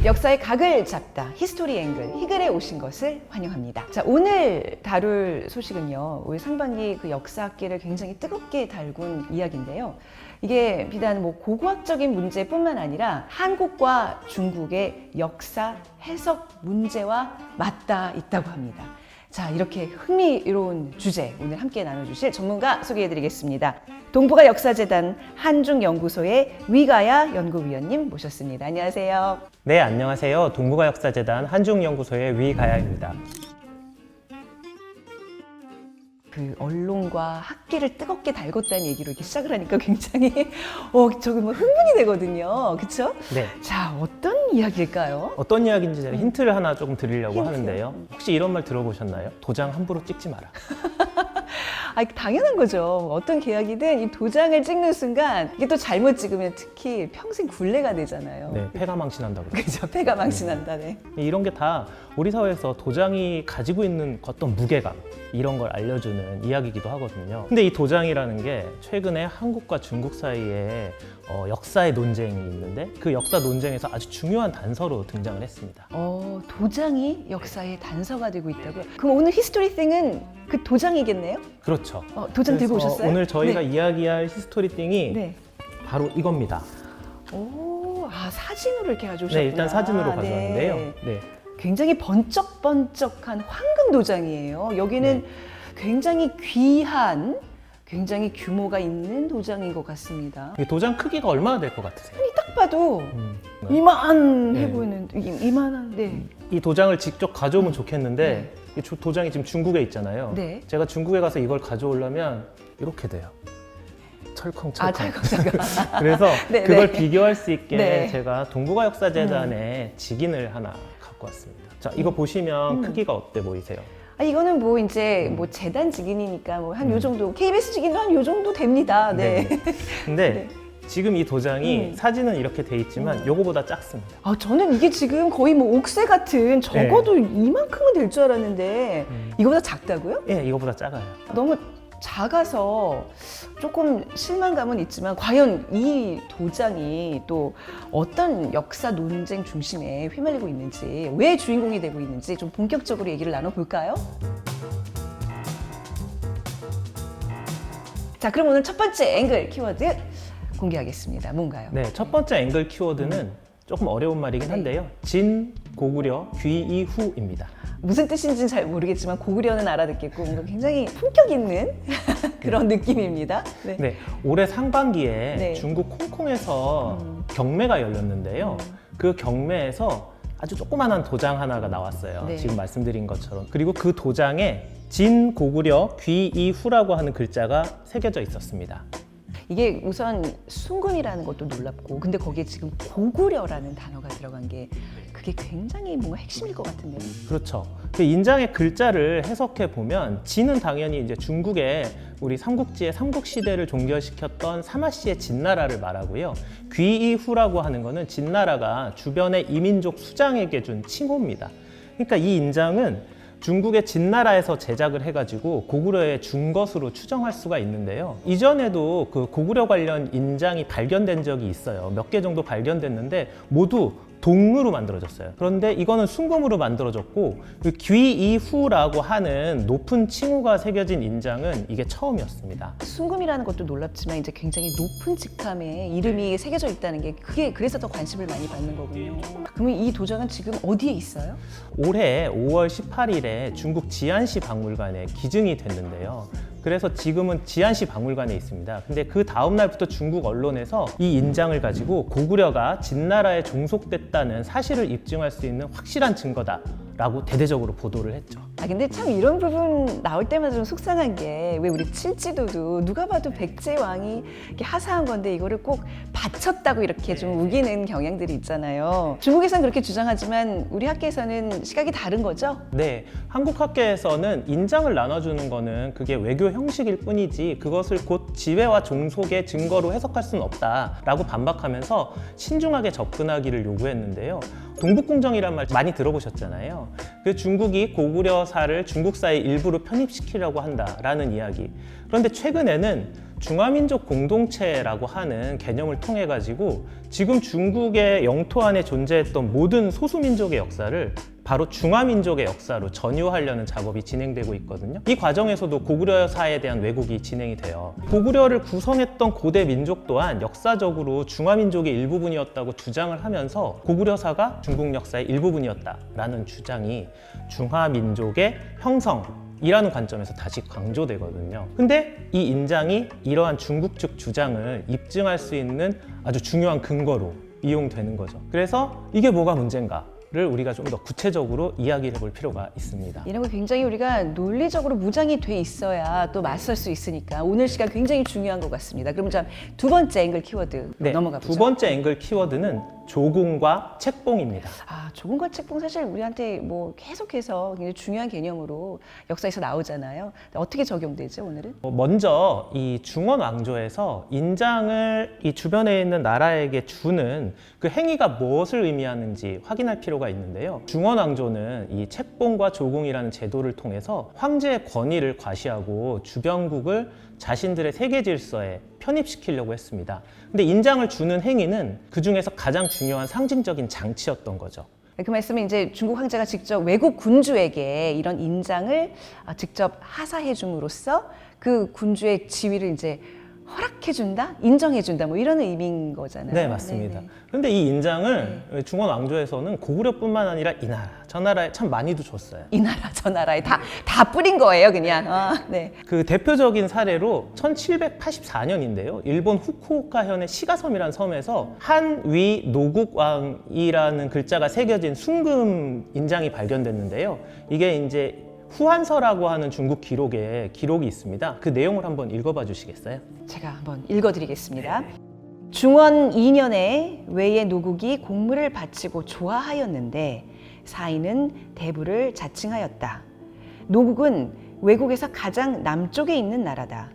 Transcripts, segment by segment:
역사의 각을 잡다 히스토리 앵글 히글에 오신 것을 환영합니다. 자, 오늘 다룰 소식은요, 우리 상반기 그 역사학계를 굉장히 뜨겁게 달군 이야기인데요. 이게 비단 뭐 고고학적인 문제뿐만 아니라 한국과 중국의 역사 해석 문제와 맞닿아 있다고 합니다. 자, 이렇게 흥미로운 주제 오늘 함께 나눠주실 전문가 소개해드리겠습니다. 동북아 역사재단 한중연구소의 위가야 연구위원님 모셨습니다. 안녕하세요. 네, 안녕하세요. 동북아 역사재단 한중연구소의 위가야입니다. 그 언론과 학계를 뜨겁게 달궜다는 얘기로 이렇게 시작을 하니까 굉장히 저기 뭐 흥분이 되거든요. 그렇죠? 네. 자, 어떤 이야기일까요? 어떤 이야기인지 제가 힌트를 하나 조금 드리려고 힌트요? 하는데요. 혹시 이런 말 들어보셨나요? 도장 함부로 찍지 마라. 아, 당연한 거죠. 어떤 계약이든 이 도장을 찍는 순간 이게 또 잘못 찍으면 특히 평생 굴레가 되잖아요. 네, 패가 망신한다고 그러죠. 그죠? 패가 망신한다. 네. 이런 게 다 우리 사회에서 도장이 가지고 있는 어떤 무게감 이런 걸 알려주는 이야기이기도 하거든요. 근데 이 도장이라는 게 최근에 한국과 중국 사이에 역사의 논쟁이 있는데 그 역사 논쟁에서 아주 중요한 단서로 등장을 했습니다. 도장이 역사의 단서가 되고 있다고요? 그럼 오늘 히스토리띵은 그 도장이겠네요? 그렇죠. 도장 들고 그래서 오셨어요? 오늘 저희가 네. 이야기할 히스토리띵이 네. 바로 이겁니다. 사진으로 이렇게 가져오셨구나. 네, 일단 사진으로 가져왔는데요. 네. 네. 굉장히 번쩍번쩍한 황금 도장이에요. 여기는 굉장히 귀한, 굉장히 규모가 있는 도장인 것 같습니다. 이 도장 크기가 얼마나 될 것 같으세요? 딱 봐도 네. 이만해 네. 보이는, 이만한, 네. 이 도장을 직접 가져오면 좋겠는데 이 도장이 지금 중국에 있잖아요. 네. 제가 중국에 가서 이걸 가져오려면 이렇게 돼요. 철컹철컹. 찰칵찰칵. 그래서 네, 그걸 네. 비교할 수 있게 네. 제가 동북아 역사재단에 직인을 하나 갖고 왔습니다. 자, 이거 보시면 크기가 어때 보이세요? 이거는 뭐 이제 뭐 재단 직인이니까 뭐 한 요 정도, KBS 직인도 한 요 정도 됩니다. 네. 근데 네. 지금 이 도장이 사진은 이렇게 돼 있지만 요거보다 작습니다. 저는 이게 지금 거의 뭐 옥새 같은 적어도 이만큼은 될 줄 알았는데 이거보다 작다고요? 예, 이거보다 작아요. 너무 작아서 조금 실망감은 있지만 과연 이 도장이 또 어떤 역사 논쟁 중심에 휘말리고 있는지, 왜 주인공이 되고 있는지 좀 본격적으로 얘기를 나눠볼까요? 자, 그럼 오늘 첫 번째 앵글 키워드 공개하겠습니다. 뭔가요? 네, 첫 번째 앵글 키워드는 조금 어려운 말이긴 한데요. 진, 고구려, 귀이후입니다. 무슨 뜻인지는 잘 모르겠지만 고구려는 알아듣겠고 뭔가 굉장히 품격 있는 그런 느낌입니다. 네. 네, 올해 상반기에 네. 중국 홍콩에서 경매가 열렸는데요. 그 경매에서 아주 조그만한 도장 하나가 나왔어요. 네. 지금 말씀드린 것처럼. 그리고 그 도장에 진, 고구려, 귀이후라고 하는 글자가 새겨져 있었습니다. 이게 우선 순금이라는 것도 놀랍고, 근데 거기에 지금 고구려라는 단어가 들어간 게 그게 굉장히 뭔가 핵심일 것 같은데요. 그렇죠. 그 인장의 글자를 해석해 보면 진은 당연히 이제 중국의 우리 삼국지의 삼국시대를 종결시켰던 사마씨의 진나라를 말하고요. 귀이후라고 하는 거는 진나라가 주변의 이민족 수장에게 준 칭호입니다. 그러니까 이 인장은 중국의 진나라에서 제작을 해가지고 고구려에 준 것으로 추정할 수가 있는데요. 이전에도 그 고구려 관련 인장이 발견된 적이 있어요. 몇 개 정도 발견됐는데 모두 동으로 만들어졌어요. 그런데 이거는 순금으로 만들어졌고 그 귀이후라고 하는 높은 칭호가 새겨진 인장은 이게 처음이었습니다. 순금이라는 것도 놀랍지만 이제 굉장히 높은 직함에 이름이 새겨져 있다는 게 그게 그래서 더 관심을 많이 받는 거군요. 그러면 이 도장은 지금 어디에 있어요? 올해 5월 18일에 중국 지안시 박물관에 기증이 됐는데요. 그래서 지금은 지안시 박물관에 있습니다. 근데 그 다음 날부터 중국 언론에서 이 인장을 가지고 고구려가 진나라에 종속됐다는 사실을 입증할 수 있는 확실한 증거다라고 대대적으로 보도를 했죠. 근데 참 이런 부분 나올 때마다 좀 속상한 게, 왜 우리 칠지도도 누가 봐도 백제 왕이 이렇게 하사한 건데 이거를 꼭 바쳤다고 이렇게 좀 우기는 경향들이 있잖아요. 중국에서는 그렇게 주장하지만 우리 학계에서는 시각이 다른 거죠? 네, 한국 학계에서는 인장을 나눠주는 거는 그게 외교 형식일 뿐이지 그것을 곧 지배와 종속의 증거로 해석할 수는 없다라고 반박하면서 신중하게 접근하기를 요구했는데요. 동북공정이란 말 많이 들어보셨잖아요. 그 중국이 고구려사를 중국사의 일부로 편입시키려고 한다라는 이야기. 그런데 최근에는 중화민족 공동체라고 하는 개념을 통해 가지고 지금 중국의 영토 안에 존재했던 모든 소수민족의 역사를 바로 중화민족의 역사로 전유하려는 작업이 진행되고 있거든요. 이 과정에서도 고구려사에 대한 왜곡이 진행이 돼요. 고구려를 구성했던 고대 민족 또한 역사적으로 중화민족의 일부분이었다고 주장을 하면서 고구려사가 중국 역사의 일부분이었다라는 주장이 중화민족의 형성이라는 관점에서 다시 강조되거든요. 근데 이 인장이 이러한 중국 측 주장을 입증할 수 있는 아주 중요한 근거로 이용되는 거죠. 그래서 이게 뭐가 문제인가? 를 우리가 좀 더 구체적으로 이야기를 해볼 필요가 있습니다. 이런 거 굉장히 우리가 논리적으로 무장이 돼 있어야 또 맞설 수 있으니까 오늘 시간 굉장히 중요한 것 같습니다. 그럼 두 번째 앵글 키워드 넘어가 보죠. 두 번째 앵글 키워드는 조공과 책봉입니다. 조공과 책봉 사실 우리한테 뭐 계속해서 굉장히 중요한 개념으로 역사에서 나오잖아요. 어떻게 적용되죠, 오늘은? 먼저 이 중원 왕조에서 인장을 이 주변에 있는 나라에게 주는 그 행위가 무엇을 의미하는지 확인할 필요가 있는데요. 중원 왕조는 이 책봉과 조공이라는 제도를 통해서 황제의 권위를 과시하고 주변국을 자신들의 세계 질서에 편입시키려고 했습니다. 근데 인장을 주는 행위는 그 중에서 가장 중요한 상징적인 장치였던 거죠. 그 말씀은 이제 중국 황제가 직접 외국 군주에게 이런 인장을 직접 하사해 줌으로써 그 군주의 지위를 이제 허락해준다, 인정해준다, 뭐 이런 의미인 거잖아요. 네, 맞습니다. 네네. 근데 이 인장을 중원 왕조에서는 고구려뿐만 아니라 이 나라, 저 나라에 참 많이도 줬어요. 이 나라, 저 나라에 다 뿌린 거예요, 그냥. 네. 그 대표적인 사례로 1784년인데요. 일본 후쿠오카현의 시가섬이라는 섬에서 한위 노국왕이라는 글자가 새겨진 순금 인장이 발견됐는데요. 이게 이제 후한서라고 하는 중국 기록에 기록이 있습니다. 그 내용을 한번 읽어봐 주시겠어요? 제가 한번 읽어드리겠습니다. 중원 2년에 외의 노국이 공물을 바치고 조하하였는데 사인은 대부를 자칭하였다. 노국은 외국에서 가장 남쪽에 있는 나라다.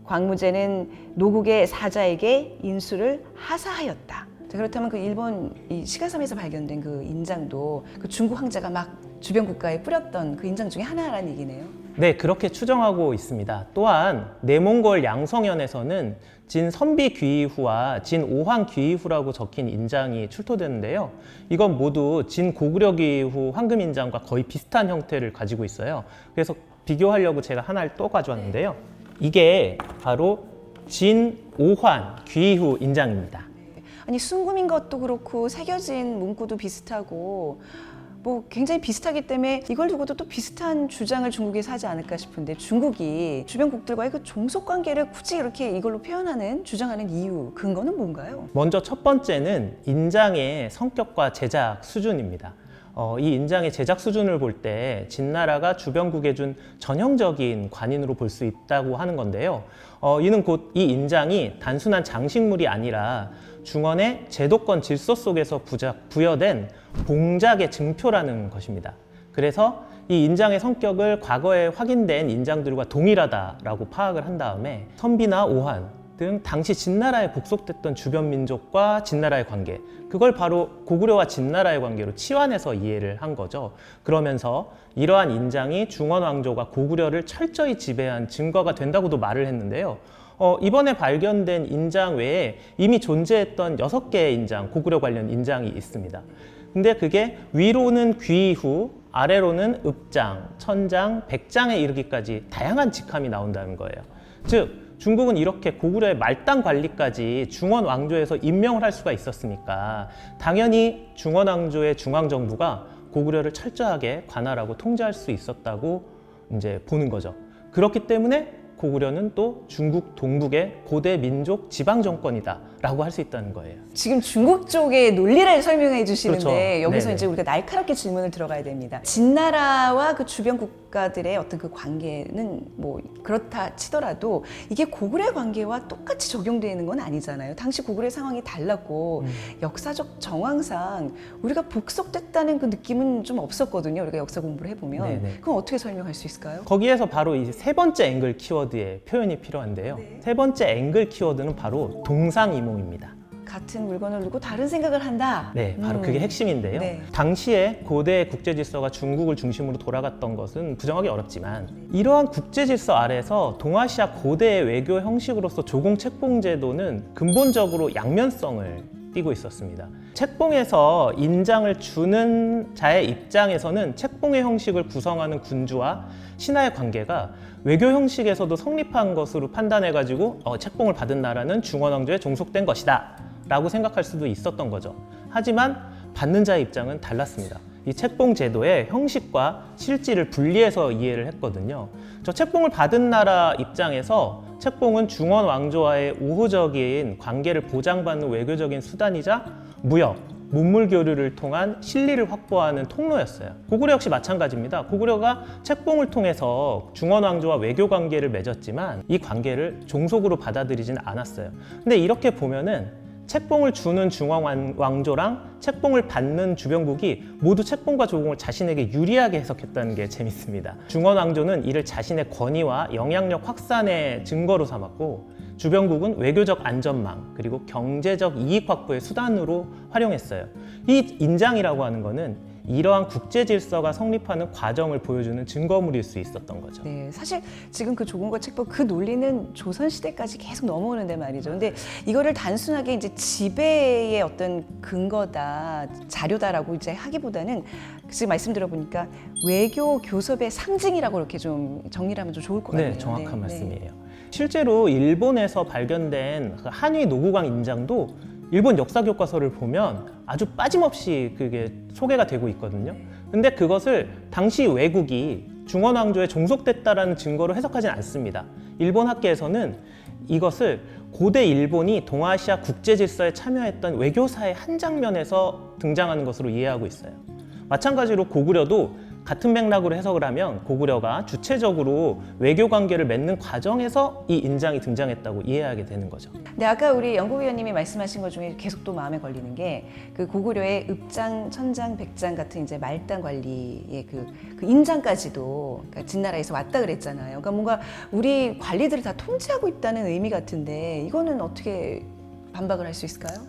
광무제는 노국의 사자에게 인수를 하사하였다. 자, 그렇다면 그 일본 이 시가섬에서 발견된 그 인장도 그 중국 황제가 막 주변 국가에 뿌렸던 그 인장 중에 하나라는 얘기네요. 네, 그렇게 추정하고 있습니다. 또한 내몽골 양성현에서는 진 선비 귀이후와 진 오황 귀이후라고 적힌 인장이 출토되는데요. 이건 모두 진 고구려 귀이후 황금 인장과 거의 비슷한 형태를 가지고 있어요. 그래서 비교하려고 제가 하나를 또 가져왔는데요. 이게 바로 진 오환 귀이후 인장입니다. 아니 순금인 것도 그렇고 새겨진 문구도 비슷하고 뭐 굉장히 비슷하기 때문에 이걸 두고도 또 비슷한 주장을 중국에서 하지 않을까 싶은데 중국이 주변국들과의 그 종속 관계를 굳이 이렇게 이걸로 표현하는 주장하는 이유 근거는 뭔가요? 먼저 첫 번째는 인장의 성격과 제작 수준입니다. 이 인장의 제작 수준을 볼 때 진나라가 주변국에 준 전형적인 관인으로 볼 수 있다고 하는 건데요. 이는 곧 이 인장이 단순한 장식물이 아니라 중원의 제도권 질서 속에서 부여된 봉작의 증표라는 것입니다. 그래서 이 인장의 성격을 과거에 확인된 인장들과 동일하다라고 파악을 한 다음에 선비나 오한 등 당시 진나라에 복속됐던 주변 민족과 진나라의 관계, 그걸 바로 고구려와 진나라의 관계로 치환해서 이해를 한 거죠. 그러면서 이러한 인장이 중원 왕조가 고구려를 철저히 지배한 증거가 된다고도 말을 했는데요. 이번에 발견된 인장 외에 이미 존재했던 6개의 인장, 고구려 관련 인장이 있습니다. 근데 그게 위로는 귀후, 아래로는 읍장, 천장, 백장에 이르기까지 다양한 직함이 나온다는 거예요. 즉 중국은 이렇게 고구려의 말단 관리까지 중원 왕조에서 임명을 할 수가 있었으니까 당연히 중원 왕조의 중앙정부가 고구려를 철저하게 관할하고 통제할 수 있었다고 이제 보는 거죠. 그렇기 때문에 고구려는 또 중국 동북의 고대 민족 지방 정권이다라고 할 수 있다는 거예요. 지금 중국 쪽의 논리를 설명해 주시는데 그렇죠. 여기서 네네. 이제 우리가 날카롭게 질문을 들어가야 됩니다. 진나라와 그 주변 국가들의 어떤 그 관계는 뭐 그렇다 치더라도 이게 고구려의 관계와 똑같이 적용되는 건 아니잖아요. 당시 고구려의 상황이 달랐고 역사적 정황상 우리가 복속됐다는 그 느낌은 좀 없었거든요. 우리가 역사 공부를 해보면. 네네. 그럼 어떻게 설명할 수 있을까요? 거기에서 바로 이 세 번째 앵글 키워드의 표현이 필요한데요. 세 번째 앵글 키워드는 바로 동상이몽입니다. 같은 물건을 두고 다른 생각을 한다. 네, 바로 그게 핵심인데요. 네. 당시에 고대 국제 질서가 중국을 중심으로 돌아갔던 것은 부정하기 어렵지만 이러한 국제 질서 아래서 동아시아 고대의 외교 형식으로서 조공 책봉 제도는 근본적으로 양면성을 띠고 있었습니다. 책봉에서 인장을 주는 자의 입장에서는 책봉의 형식을 구성하는 군주와 신하의 관계가 외교 형식에서도 성립한 것으로 판단해가지고 책봉을 받은 나라는 중원왕조에 종속된 것이다 라고 생각할 수도 있었던 거죠. 하지만 받는 자의 입장은 달랐습니다. 이 책봉 제도의 형식과 실질을 분리해서 이해를 했거든요. 저 책봉을 받은 나라 입장에서 책봉은 중원 왕조와의 우호적인 관계를 보장받는 외교적인 수단이자 무역, 문물 교류를 통한 실리를 확보하는 통로였어요. 고구려 역시 마찬가지입니다. 고구려가 책봉을 통해서 중원 왕조와 외교 관계를 맺었지만 이 관계를 종속으로 받아들이지는 않았어요. 근데 이렇게 보면은 책봉을 주는 중원 왕조랑 책봉을 받는 주변국이 모두 책봉과 조공을 자신에게 유리하게 해석했다는 게 재밌습니다. 중원 왕조는 이를 자신의 권위와 영향력 확산의 증거로 삼았고 주변국은 외교적 안전망 그리고 경제적 이익 확보의 수단으로 활용했어요. 이 인장이라고 하는 거는 이러한 국제 질서가 성립하는 과정을 보여주는 증거물일 수 있었던 거죠. 네, 사실 지금 그 조공과 책봉 그 논리는 조선 시대까지 계속 넘어오는데 말이죠. 근데 이거를 단순하게 이제 지배의 어떤 근거다, 자료다라고 이제 하기보다는 지금 말씀 들어보니까 외교 교섭의 상징이라고 이렇게 좀 정리를 하면 좀 좋을 것 같아요. 네, 정확한 말씀이에요. 실제로 일본에서 발견된 그 한위 노구강 인장도 일본 역사 교과서를 보면 아주 빠짐없이 그게 소개가 되고 있거든요. 근데 그것을 당시 외국이 중원 왕조에 종속됐다라는 증거로 해석하진 않습니다. 일본 학계에서는 이것을 고대 일본이 동아시아 국제 질서에 참여했던 외교사의 한 장면에서 등장하는 것으로 이해하고 있어요. 마찬가지로 고구려도 같은 맥락으로 해석을 하면 고구려가 주체적으로 외교 관계를 맺는 과정에서 이 인장이 등장했다고 이해하게 되는 거죠. 네, 아까 우리 연구위원님이 말씀하신 것 중에 계속 또 마음에 걸리는 게 그 고구려의 읍장, 천장, 백장 같은 이제 말단 관리의 그 인장까지도 그러니까 진나라에서 왔다 그랬잖아요. 그러니까 뭔가 우리 관리들을 다 통제하고 있다는 의미 같은데 이거는 어떻게 반박을 할 수 있을까요?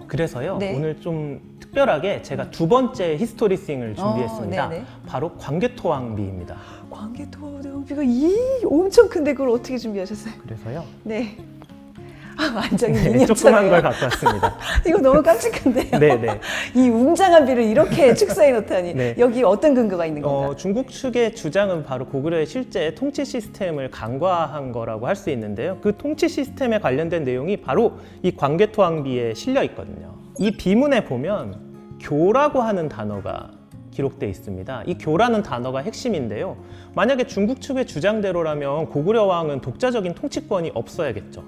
그래서요. 네. 오늘 좀 특별하게 제가 두 번째 히스토리싱을 준비했습니다. 네네. 바로 광개토왕비입니다. 광개토왕비가 엄청 큰데 그걸 어떻게 준비하셨어요? 그래서요. 네. 완전히 네, 미니어처네요. 조그만 걸 갖고 왔습니다. 이거 너무 깜찍한데요. 네네. 이 웅장한 비를 이렇게 축소해 놓다니 네. 여기 어떤 근거가 있는 건가? 중국 측의 주장은 바로 고구려의 실제 통치 시스템을 간과한 거라고 할 수 있는데요. 그 통치 시스템에 관련된 내용이 바로 이 광개토왕비에 실려 있거든요. 이 비문에 보면 교라고 하는 단어가 기록되어 있습니다. 이 교라는 단어가 핵심인데요. 만약에 중국 측의 주장대로라면 고구려 왕은 독자적인 통치권이 없어야겠죠.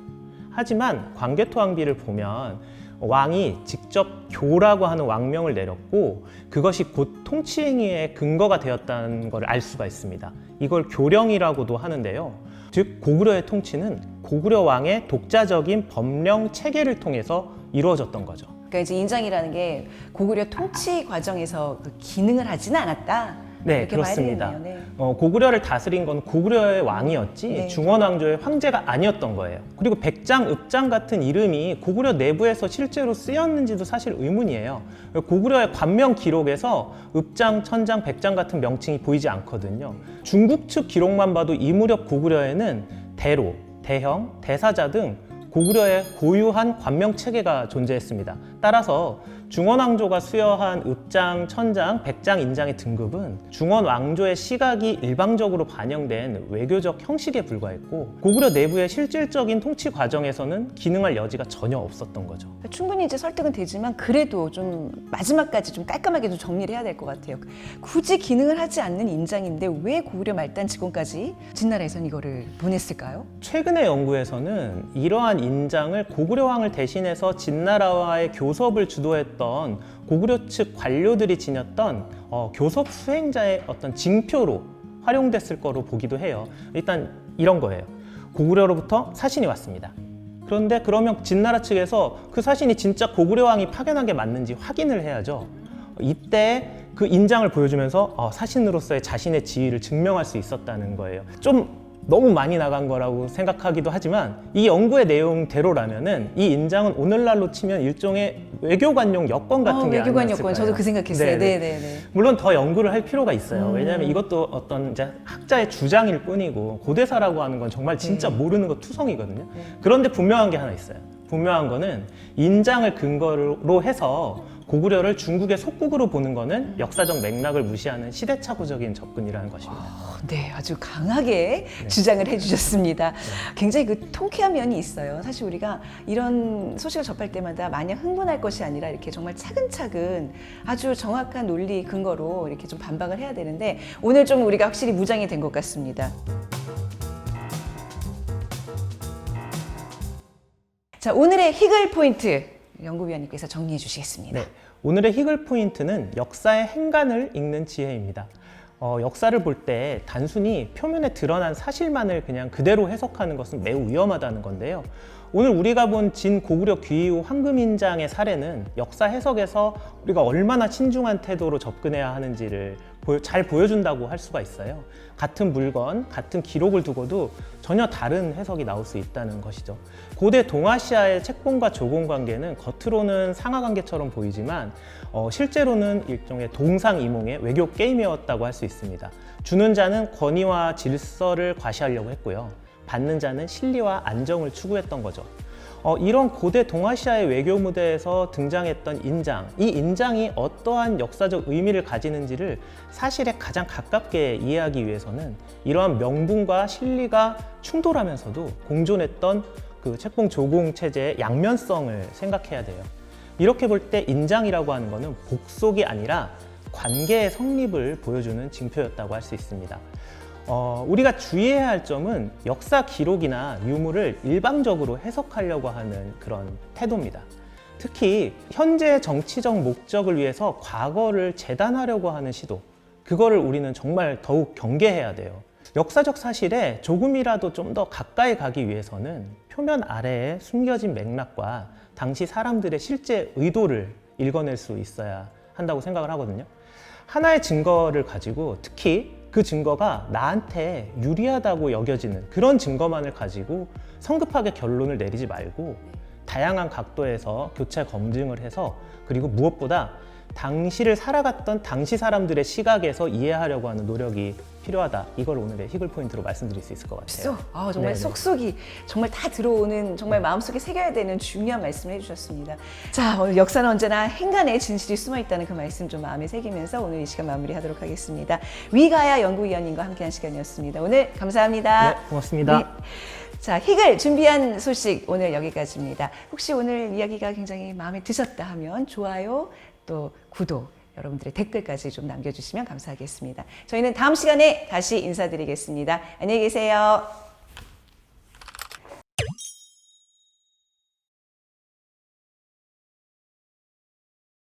하지만 광개토왕비를 보면 왕이 직접 교라고 하는 왕명을 내렸고 그것이 곧 통치 행위의 근거가 되었다는 걸 알 수가 있습니다. 이걸 교령이라고도 하는데요. 즉 고구려의 통치는 고구려 왕의 독자적인 법령 체계를 통해서 이루어졌던 거죠. 그러니까 이제 인장이라는 게 고구려 통치 과정에서 그 기능을 하지는 않았다. 네, 이렇게 그렇습니다. 봐야 되겠네요. 네. 고구려를 다스린 건 고구려의 왕이었지 네. 중원 왕조의 황제가 아니었던 거예요. 그리고 백장, 읍장 같은 이름이 고구려 내부에서 실제로 쓰였는지도 사실 의문이에요. 고구려의 관명 기록에서 읍장, 천장, 백장 같은 명칭이 보이지 않거든요. 중국 측 기록만 봐도 이 무렵 고구려에는 대로, 대형, 대사자 등 고구려의 고유한 관명 체계가 존재했습니다. 따라서 중원 왕조가 수여한 읍장, 천장, 백장 인장의 등급은 중원 왕조의 시각이 일방적으로 반영된 외교적 형식에 불과했고 고구려 내부의 실질적인 통치 과정에서는 기능할 여지가 전혀 없었던 거죠. 충분히 이제 설득은 되지만 그래도 좀 마지막까지 좀 깔끔하게 좀 정리를 해야 될 것 같아요. 굳이 기능을 하지 않는 인장인데 왜 고구려 말단 직원까지 진나라에선 이거를 보냈을까요? 최근의 연구에서는 이러한 인장을 고구려 왕을 대신해서 진나라와의 교섭을 주도했던 고구려 측 관료들이 지녔던 교섭 수행자의 어떤 징표로 활용됐을 거로 보기도 해요. 일단 이런 거예요. 고구려로부터 사신이 왔습니다. 그런데 그러면 진나라 측에서 그 사신이 진짜 고구려 왕이 파견한 게 맞는지 확인을 해야죠. 이때 그 인장을 보여주면서 사신으로서의 자신의 지위를 증명할 수 있었다는 거예요. 좀 너무 많이 나간 거라고 생각하기도 하지만 이 연구의 내용대로라면은 이 인장은 오늘날로 치면 일종의 외교관용 여권 같은 게 외교관 아니었을까요? 여권 저도 그 생각했어요. 네네. 네네네. 물론 더 연구를 할 필요가 있어요. 왜냐하면 이것도 어떤 이제 학자의 주장일 뿐이고 고대사라고 하는 건 정말 진짜 모르는 거 투성이거든요. 그런데 분명한 게 하나 있어요. 분명한 거는 인장을 근거로 해서 고구려를 중국의 속국으로 보는 거는 역사적 맥락을 무시하는 시대착오적인 접근이라는 것입니다. 네, 아주 강하게 주장을 해주셨습니다. 굉장히 그 통쾌한 면이 있어요. 사실 우리가 이런 소식을 접할 때마다 마냥 흥분할 것이 아니라 이렇게 정말 차근차근 아주 정확한 논리 근거로 이렇게 좀 반박을 해야 되는데 오늘 좀 우리가 확실히 무장이 된 것 같습니다. 자, 오늘의 희글 포인트 연구위원님께서 정리해 주시겠습니다. 네, 오늘의 희글 포인트는 역사의 행간을 읽는 지혜입니다. 역사를 볼 때 단순히 표면에 드러난 사실만을 그냥 그대로 해석하는 것은 매우 위험하다는 건데요. 오늘 우리가 본 진 고구려 귀이후 황금인장의 사례는 역사 해석에서 우리가 얼마나 신중한 태도로 접근해야 하는지를 잘 보여준다고 할 수가 있어요. 같은 물건, 같은 기록을 두고도 전혀 다른 해석이 나올 수 있다는 것이죠. 고대 동아시아의 책봉과 조공 관계는 겉으로는 상하관계처럼 보이지만 실제로는 일종의 동상이몽의 외교 게임이었다고 할 수 있습니다. 주는 자는 권위와 질서를 과시하려고 했고요. 받는 자는 실리와 안정을 추구했던 거죠. 이런 고대 동아시아의 외교 무대에서 등장했던 인장, 이 인장이 어떠한 역사적 의미를 가지는지를 사실에 가장 가깝게 이해하기 위해서는 이러한 명분과 실리가 충돌하면서도 공존했던 그 책봉 조공 체제의 양면성을 생각해야 돼요. 이렇게 볼 때 인장이라고 하는 것은 복속이 아니라 관계의 성립을 보여주는 징표였다고 할 수 있습니다. 우리가 주의해야 할 점은 역사 기록이나 유물을 일방적으로 해석하려고 하는 그런 태도입니다. 특히 현재의 정치적 목적을 위해서 과거를 재단하려고 하는 시도, 그거를 우리는 정말 더욱 경계해야 돼요. 역사적 사실에 조금이라도 좀 더 가까이 가기 위해서는 표면 아래에 숨겨진 맥락과 당시 사람들의 실제 의도를 읽어낼 수 있어야 한다고 생각을 하거든요. 하나의 증거를 가지고 특히 그 증거가 나한테 유리하다고 여겨지는 그런 증거만을 가지고 성급하게 결론을 내리지 말고 다양한 각도에서 교차 검증을 해서 그리고 무엇보다 당시를 살아갔던 당시 사람들의 시각에서 이해하려고 하는 노력이 필요하다. 이걸 오늘의 희글 포인트로 말씀드릴 수 있을 것 같아요. 정말 네네. 속속이 정말 다 들어오는 정말 마음속에 새겨야 되는 중요한 말씀을 해주셨습니다. 자, 오늘 역사는 언제나 행간에 진실이 숨어있다는 그 말씀 좀 마음에 새기면서 오늘 이 시간 마무리하도록 하겠습니다. 위가야 연구위원님과 함께한 시간이었습니다. 오늘 감사합니다. 네, 고맙습니다. 네. 자, 희글 준비한 소식 오늘 여기까지입니다. 혹시 오늘 이야기가 굉장히 마음에 드셨다 하면 좋아요, 또 구독, 여러분들의 댓글까지 좀 남겨주시면 감사하겠습니다. 저희는 다음 시간에 다시 인사드리겠습니다. 안녕히 계세요.